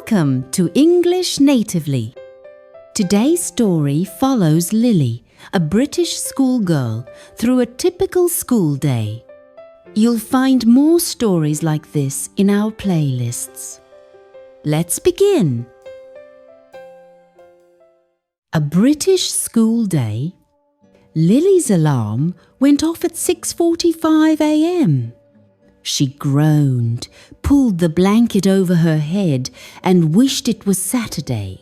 Welcome to English Natively. Today's story follows Lily, a British schoolgirl, through a typical school day. You'll find more stories like this in our playlists. Let's begin. A British school day. Lily's alarm went off at 6:45 a.m. She groaned, pulled the blanket over her head and wished it was Saturday.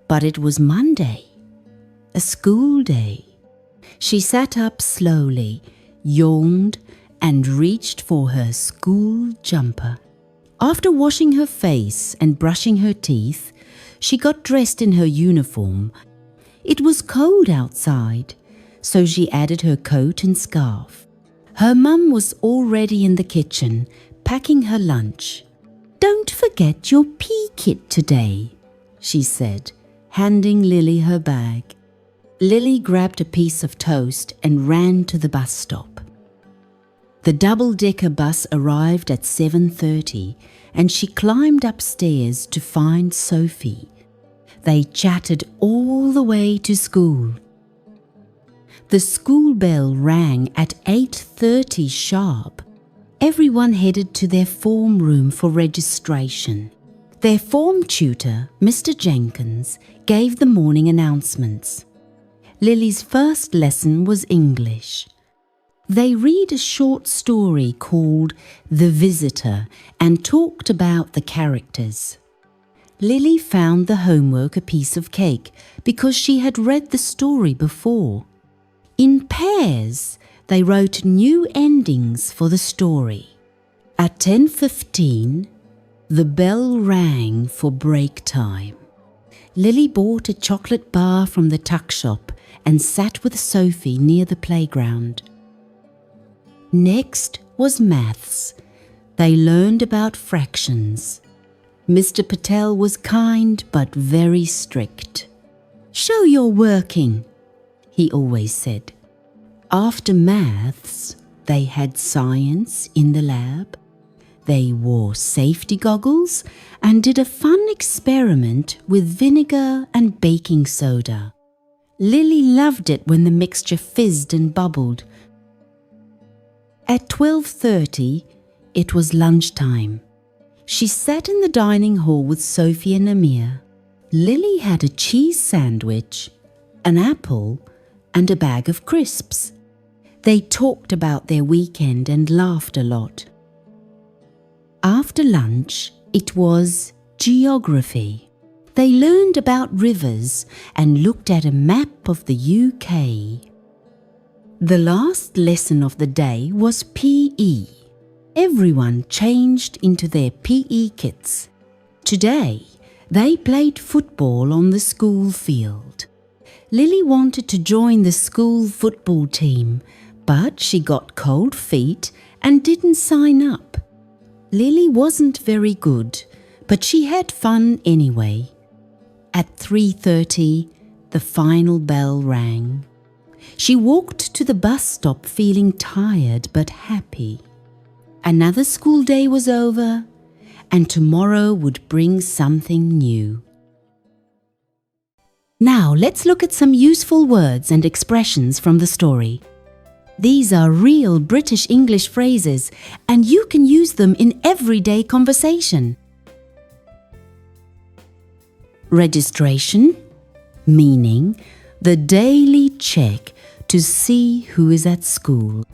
But it was Monday, a school day. She sat up slowly, yawned and reached for her school jumper. After washing her face and brushing her teeth, she got dressed in her uniform. It was cold outside, so she added her coat and scarf. Her mum was already in the kitchen, packing her lunch. "Don't forget your pea kit today," she said, handing Lily her bag. Lily grabbed a piece of toast and ran to the bus stop. The double-decker bus arrived at 7:30 and she climbed upstairs to find Sophie. They chatted all the way to school. The school bell rang at 8:30 sharp. Everyone headed to their form room for registration. Their form tutor, Mr. Jenkins, gave the morning announcements. Lily's first lesson was English. They read a short story called The Visitor and talked about the characters. Lily found the homework a piece of cake because she had read the story before. In pairs, they wrote new endings for the story. At 10:15, the bell rang for break time. Lily bought a chocolate bar from the tuck shop and sat with Sophie near the playground. Next was maths. They learned about fractions. Mr. Patel was kind but very strict. "Show you're working," he always said. After maths, they had science in the lab. They wore safety goggles and did a fun experiment with vinegar and baking soda. Lily loved it when the mixture fizzed and bubbled. At 12:30, it was lunchtime. She sat in the dining hall with Sophie and Amir. Lily had a cheese sandwich, an apple, and a bag of crisps. They talked about their weekend and laughed a lot. After lunch, it was geography. They learned about rivers and looked at a map of the UK. The last lesson of the day was PE. Everyone changed into their PE kits. Today, they played football on the school field. Lily wanted to join the school football team, but she got cold feet and didn't sign up. Lily wasn't very good, but she had fun anyway. At 3:30, the final bell rang. She walked to the bus stop feeling tired but happy. Another school day was over, and tomorrow would bring something new. Now let's look at some useful words and expressions from the story. These are real British English phrases, and you can use them in everyday conversation. Registration, meaning the daily check to see who is at school.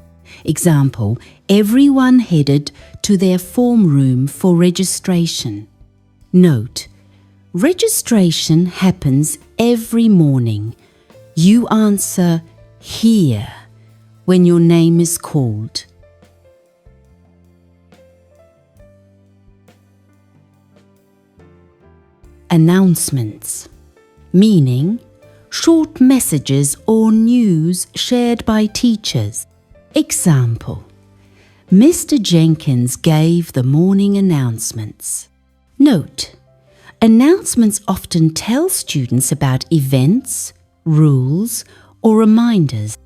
Example, everyone headed to their form room for registration. Note, registration happens every morning. You answer here when your name is called. Announcements, meaning short messages or news shared by teachers. Example, Mr. Jenkins gave the morning announcements. Note, announcements often tell students about events, rules, or reminders.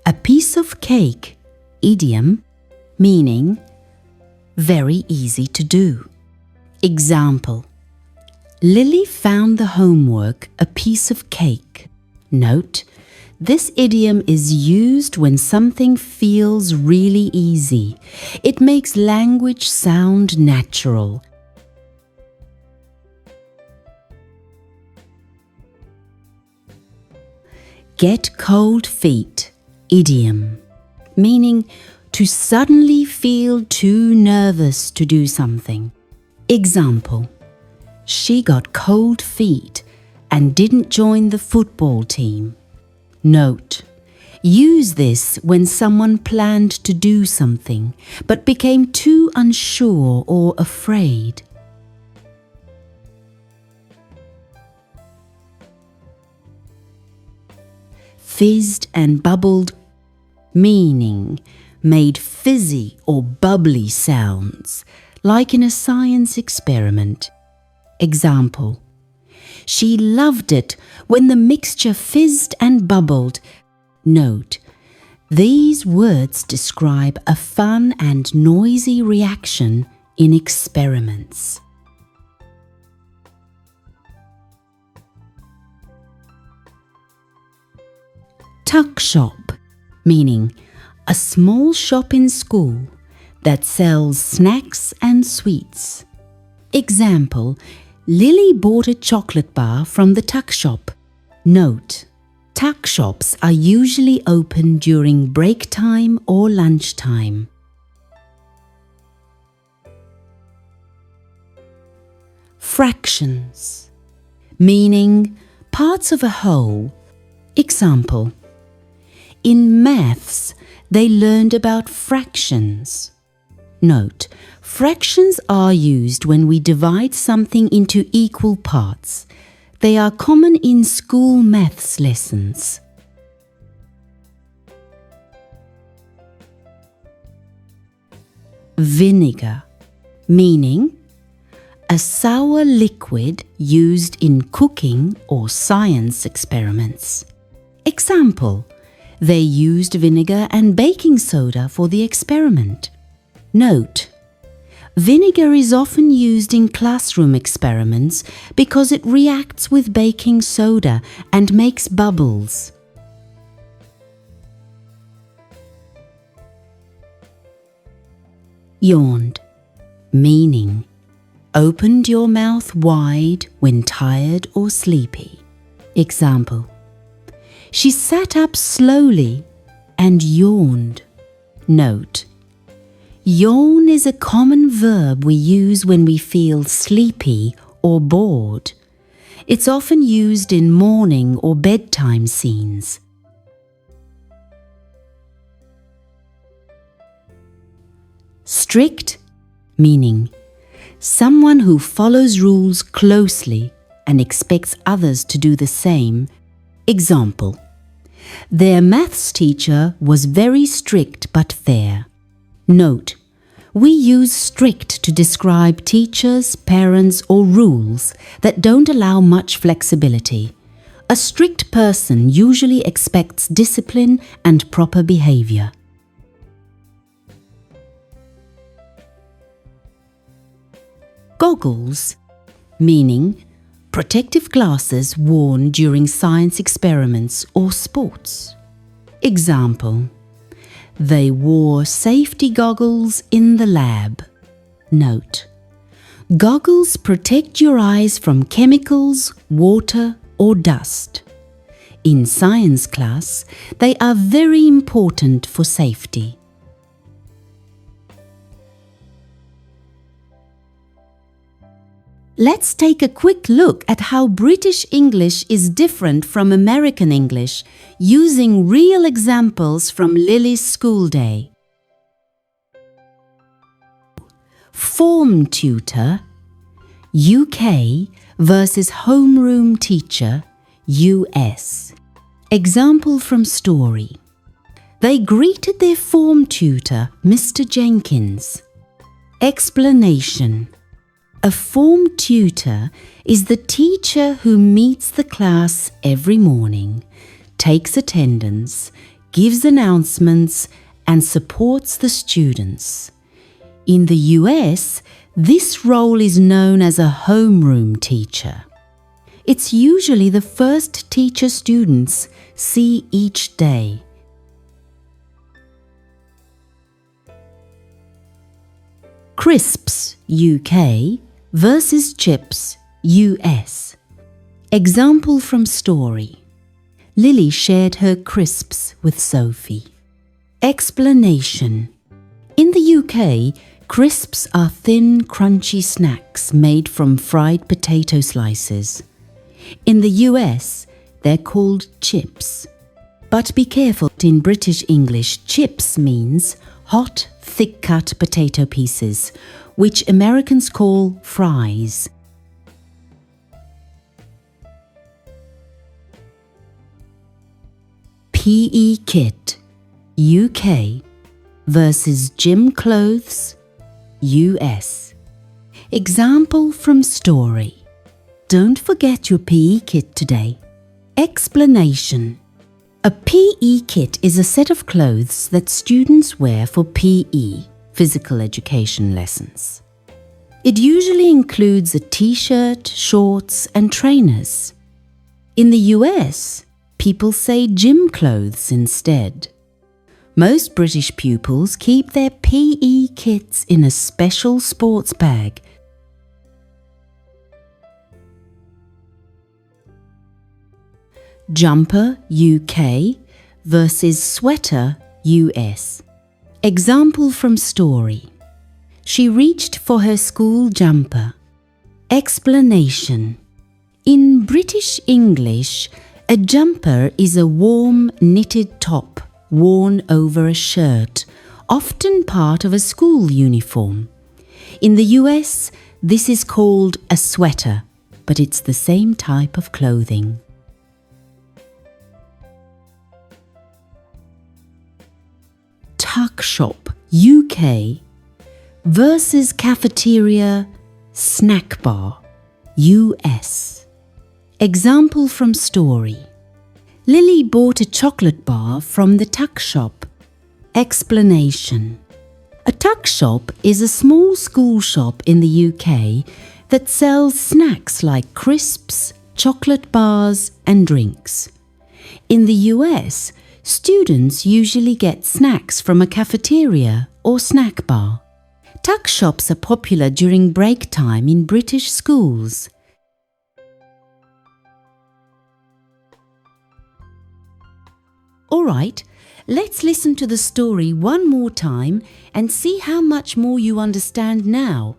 A piece of cake idiom, meaning very easy to do. Example: Lily found the homework a piece of cake. Note, this idiom is used when something feels really easy. It makes language sound natural. Get cold feet, idiom, meaning to suddenly feel too nervous to do something. Example: She got cold feet and didn't join the football team. Note, use this when someone planned to do something but became too unsure or afraid. Fizzed and bubbled, meaning made fizzy or bubbly sounds, like in a science experiment. Example: She loved it when the mixture fizzed and bubbled. Note, these words describe a fun and noisy reaction in experiments. Tuck shop, meaning a small shop in school that sells snacks and sweets. Example: Lily bought a chocolate bar from the tuck shop. Note, tuck shops are usually open during break time or lunchtime. Fractions, meaning parts of a whole. Example: In maths, they learned about fractions. Note, fractions are used when we divide something into equal parts. They are common in school maths lessons. Vinegar, meaning a sour liquid used in cooking or science experiments. Example: They used vinegar and baking soda for the experiment. Note, vinegar is often used in classroom experiments because it reacts with baking soda and makes bubbles. Yawned, meaning opened your mouth wide when tired or sleepy. Example: She sat up slowly and yawned. Note, yawn is a common verb we use when we feel sleepy or bored. It's often used in morning or bedtime scenes. Strict, meaning someone who follows rules closely and expects others to do the same. Example: Their maths teacher was very strict but fair. Note, we use strict to describe teachers, parents, or rules that don't allow much flexibility. A strict person usually expects discipline and proper behavior. Goggles, meaning protective glasses worn during science experiments or sports. Example: They wore safety goggles in the lab. Note, goggles protect your eyes from chemicals, water, or dust. In science class, they are very important for safety. Let's take a quick look at how British English is different from American English using real examples from Lily's school day. Form tutor, UK versus homeroom teacher, US. Example from story. They greeted their form tutor, Mr. Jenkins. Explanation. A form tutor is the teacher who meets the class every morning, takes attendance, gives announcements, and supports the students. In the US, this role is known as a homeroom teacher. It's usually the first teacher students see each day. Crisps, UK versus chips, US. Example from story. Lily shared her crisps with Sophie. Explanation. In the UK, crisps are thin, crunchy snacks made from fried potato slices. In the US, they're called chips. But be careful, in British English, chips means hot, thick-cut potato pieces, which Americans call fries. PE kit, UK versus gym clothes, US. Example from story. Don't forget your PE kit today. Explanation. A PE kit is a set of clothes that students wear for PE, physical education lessons. It usually includes a t-shirt, shorts, and trainers. In the US, people say gym clothes instead. Most British pupils keep their PE kits in a special sports bag. Jumper, UK versus sweater, US. Example from story. She reached for her school jumper. Explanation. In British English, a jumper is a warm knitted top worn over a shirt, often part of a school uniform. In the US, this is called a sweater, but it's the same type of clothing. Tuck shop, UK versus cafeteria, snack bar, US. Example from story. Lily bought a chocolate bar from the tuck shop. Explanation. A tuck shop is a small school shop in the UK that sells snacks like crisps, chocolate bars, and drinks. In the US, students usually get snacks from a cafeteria or snack bar. Tuck shops are popular during break time in British schools. All right, let's listen to the story one more time and see how much more you understand now.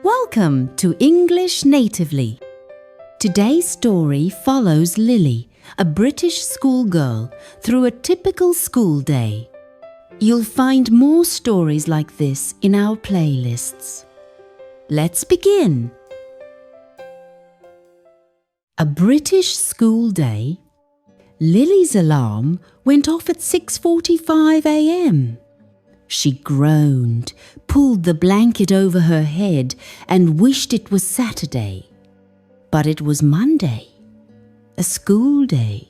Welcome to English Natively. Today's story follows Lily, a British schoolgirl, through a typical school day. You'll find more stories like this in our playlists. Let's begin. A British school day. Lily's alarm went off at 6:45 a.m. She groaned, pulled the blanket over her head and wished it was Saturday. But it was Monday, a school day.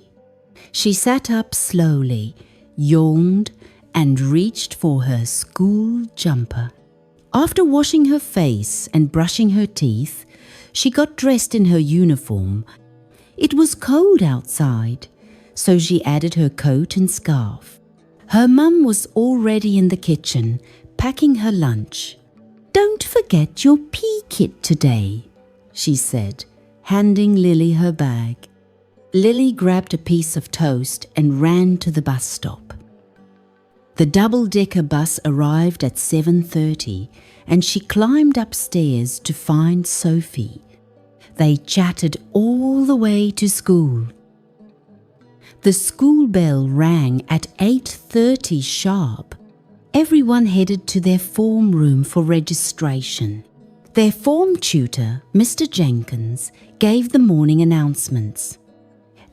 She sat up slowly, yawned, and reached for her school jumper. After washing her face and brushing her teeth, she got dressed in her uniform. It was cold outside, so she added her coat and scarf. Her mum was already in the kitchen, packing her lunch. "Don't forget your PE kit today," she said, handing Lily her bag. Lily grabbed a piece of toast and ran to the bus stop. The double-decker bus arrived at 7:30 and she climbed upstairs to find Sophie. They chatted all the way to school. The school bell rang at 8:30 sharp. Everyone headed to their form room for registration. Their form tutor, Mr. Jenkins, gave the morning announcements.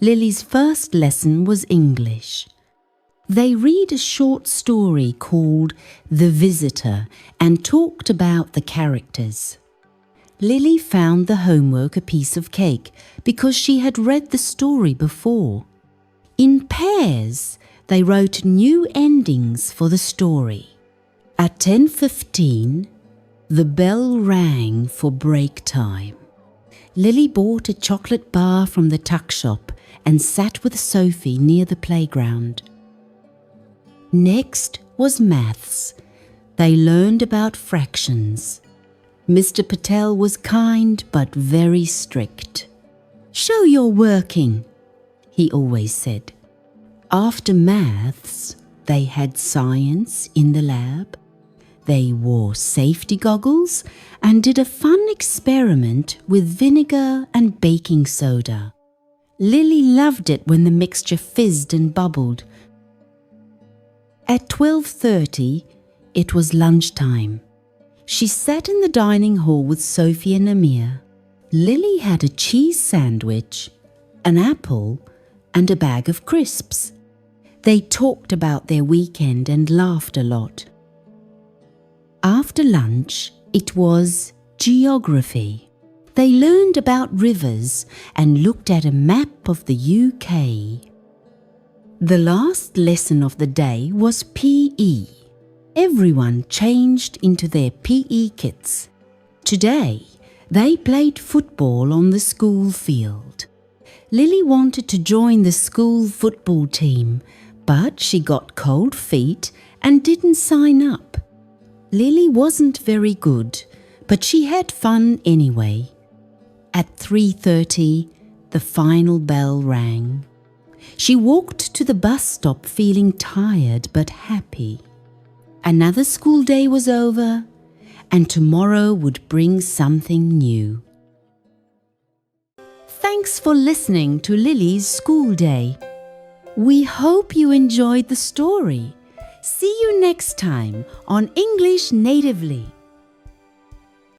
Lily's first lesson was English. They read a short story called The Visitor and talked about the characters. Lily found the homework a piece of cake because she had read the story before. In pairs, they wrote new endings for the story. At 10:15, the bell rang for break time. Lily bought a chocolate bar from the tuck shop and sat with Sophie near the playground. Next was maths. They learned about fractions. Mr. Patel was kind but very strict. "Show you're working," he always said. After maths, they had science in the lab. They wore safety goggles and did a fun experiment with vinegar and baking soda. Lily loved it when the mixture fizzed and bubbled. At 12:30, it was lunchtime. She sat in the dining hall with Sophie and Amir. Lily had a cheese sandwich, an apple, and a bag of crisps. They talked about their weekend and laughed a lot. After lunch, it was geography. They learned about rivers and looked at a map of the UK. The last lesson of the day was PE. Everyone changed into their PE kits. Today, they played football on the school field. Lily wanted to join the school football team, but she got cold feet and didn't sign up. Lily wasn't very good, but she had fun anyway. At 3:30, the final bell rang. She walked to the bus stop feeling tired but happy. Another school day was over, and tomorrow would bring something new. Thanks for listening to Lily's School Day. We hope you enjoyed the story. See you next time on English Natively.